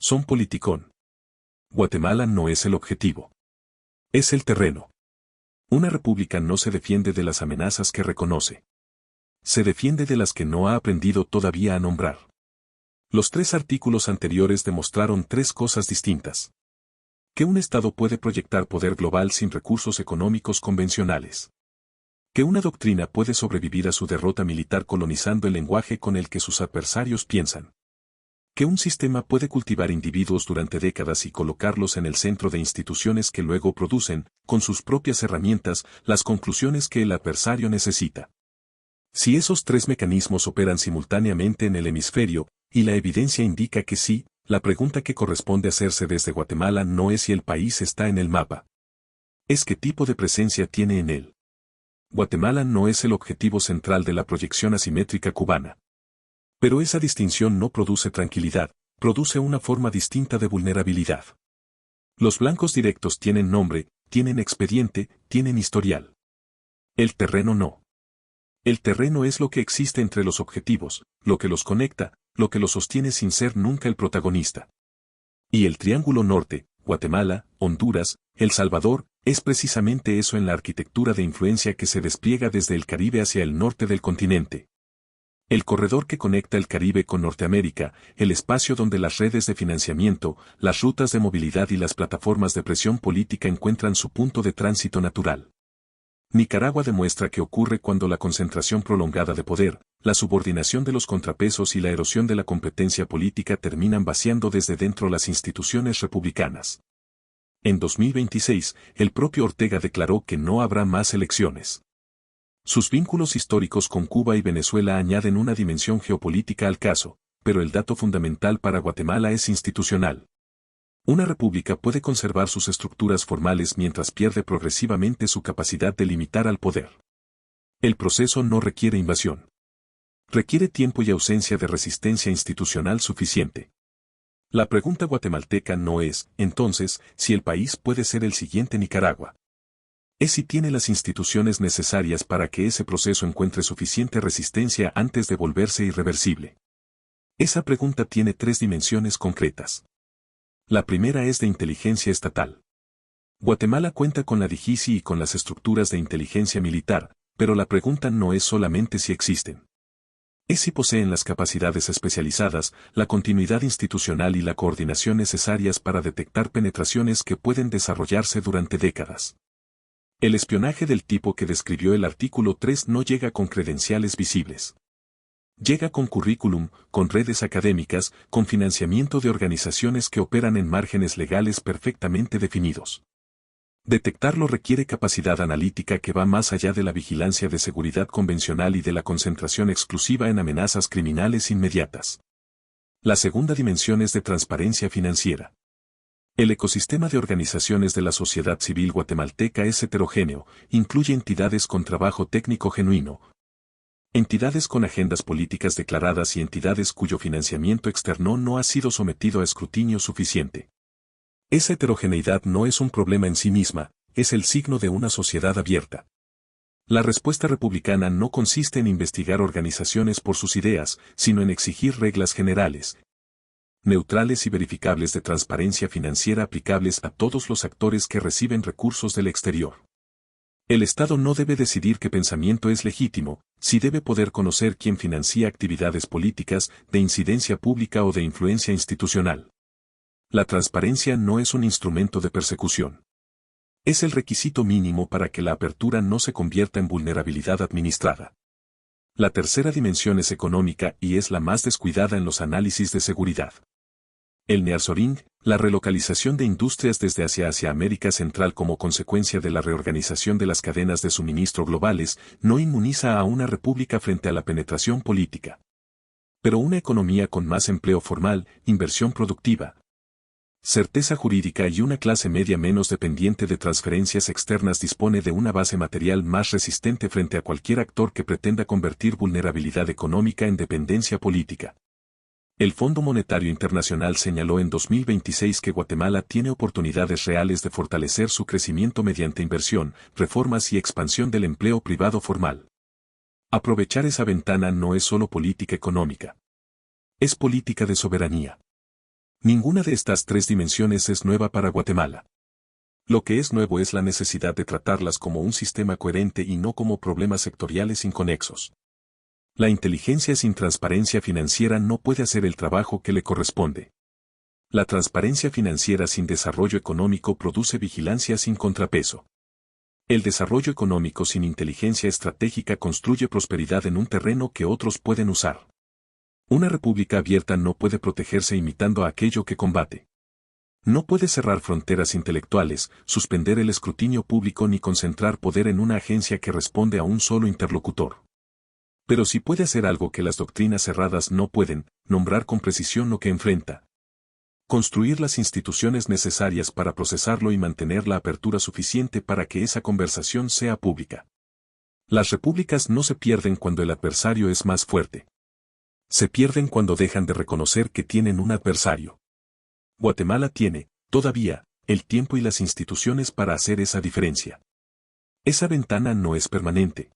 Son politicón. Guatemala no es el objetivo. Es el terreno. Una república no se defiende de las amenazas que reconoce. Se defiende de las que no ha aprendido todavía a nombrar. Los 3 artículos anteriores demostraron 3 cosas distintas. Que un Estado puede proyectar poder global sin recursos económicos convencionales. Que una doctrina puede sobrevivir a su derrota militar colonizando el lenguaje con el que sus adversarios piensan. Que un sistema puede cultivar individuos durante décadas y colocarlos en el centro de instituciones que luego producen, con sus propias herramientas, las conclusiones que el adversario necesita. Si esos 3 mecanismos operan simultáneamente en el hemisferio, y la evidencia indica que sí, la pregunta que corresponde hacerse desde Guatemala no es si el país está en el mapa. Es qué tipo de presencia tiene en él. Guatemala no es el objetivo central de la proyección asimétrica cubana. Pero esa distinción no produce tranquilidad, produce una forma distinta de vulnerabilidad. Los blancos directos tienen nombre, tienen expediente, tienen historial. El terreno no. El terreno es lo que existe entre los objetivos, lo que los conecta, lo que los sostiene sin ser nunca el protagonista. Y el Triángulo Norte, Guatemala, Honduras, El Salvador, es precisamente eso en la arquitectura de influencia que se despliega desde el Caribe hacia el norte del continente. El corredor que conecta el Caribe con Norteamérica, el espacio donde las redes de financiamiento, las rutas de movilidad y las plataformas de presión política encuentran su punto de tránsito natural. Nicaragua demuestra que ocurre cuando la concentración prolongada de poder, la subordinación de los contrapesos y la erosión de la competencia política terminan vaciando desde dentro las instituciones republicanas. En 2026, el propio Ortega declaró que no habrá más elecciones. Sus vínculos históricos con Cuba y Venezuela añaden una dimensión geopolítica al caso, pero el dato fundamental para Guatemala es institucional. Una república puede conservar sus estructuras formales mientras pierde progresivamente su capacidad de limitar al poder. El proceso no requiere invasión. Requiere tiempo y ausencia de resistencia institucional suficiente. La pregunta guatemalteca no es, entonces, si el país puede ser el siguiente Nicaragua. Es si tiene las instituciones necesarias para que ese proceso encuentre suficiente resistencia antes de volverse irreversible. Esa pregunta tiene 3 dimensiones concretas. La primera es de inteligencia estatal. Guatemala cuenta con la DIGISI y con las estructuras de inteligencia militar, pero la pregunta no es solamente si existen. Es si poseen las capacidades especializadas, la continuidad institucional y la coordinación necesarias para detectar penetraciones que pueden desarrollarse durante décadas. El espionaje del tipo que describió el artículo 3 no llega con credenciales visibles. Llega con currículum, con redes académicas, con financiamiento de organizaciones que operan en márgenes legales perfectamente definidos. Detectarlo requiere capacidad analítica que va más allá de la vigilancia de seguridad convencional y de la concentración exclusiva en amenazas criminales inmediatas. La segunda dimensión es de transparencia financiera. El ecosistema de organizaciones de la sociedad civil guatemalteca es heterogéneo, incluye entidades con trabajo técnico genuino, entidades con agendas políticas declaradas y entidades cuyo financiamiento externo no ha sido sometido a escrutinio suficiente. Esa heterogeneidad no es un problema en sí misma, es el signo de una sociedad abierta. La respuesta republicana no consiste en investigar organizaciones por sus ideas, sino en exigir reglas generales, neutrales y verificables de transparencia financiera aplicables a todos los actores que reciben recursos del exterior. El Estado no debe decidir qué pensamiento es legítimo, si debe poder conocer quién financia actividades políticas, de incidencia pública o de influencia institucional. La transparencia no es un instrumento de persecución. Es el requisito mínimo para que la apertura no se convierta en vulnerabilidad administrada. La tercera dimensión es económica y es la más descuidada en los análisis de seguridad. El nearshoring, la relocalización de industrias desde Asia hacia América Central como consecuencia de la reorganización de las cadenas de suministro globales, no inmuniza a una república frente a la penetración política. Pero una economía con más empleo formal, inversión productiva, certeza jurídica y una clase media menos dependiente de transferencias externas dispone de una base material más resistente frente a cualquier actor que pretenda convertir vulnerabilidad económica en dependencia política. El Fondo Monetario Internacional señaló en 2026 que Guatemala tiene oportunidades reales de fortalecer su crecimiento mediante inversión, reformas y expansión del empleo privado formal. Aprovechar esa ventana no es solo política económica. Es política de soberanía. Ninguna de estas tres dimensiones es nueva para Guatemala. Lo que es nuevo es la necesidad de tratarlas como un sistema coherente y no como problemas sectoriales inconexos. La inteligencia sin transparencia financiera no puede hacer el trabajo que le corresponde. La transparencia financiera sin desarrollo económico produce vigilancia sin contrapeso. El desarrollo económico sin inteligencia estratégica construye prosperidad en un terreno que otros pueden usar. Una república abierta no puede protegerse imitando a aquello que combate. No puede cerrar fronteras intelectuales, suspender el escrutinio público ni concentrar poder en una agencia que responde a un solo interlocutor. Pero sí puede hacer algo que las doctrinas cerradas no pueden, nombrar con precisión lo que enfrenta. Construir las instituciones necesarias para procesarlo y mantener la apertura suficiente para que esa conversación sea pública. Las repúblicas no se pierden cuando el adversario es más fuerte. Se pierden cuando dejan de reconocer que tienen un adversario. Guatemala tiene, todavía, el tiempo y las instituciones para hacer esa diferencia. Esa ventana no es permanente.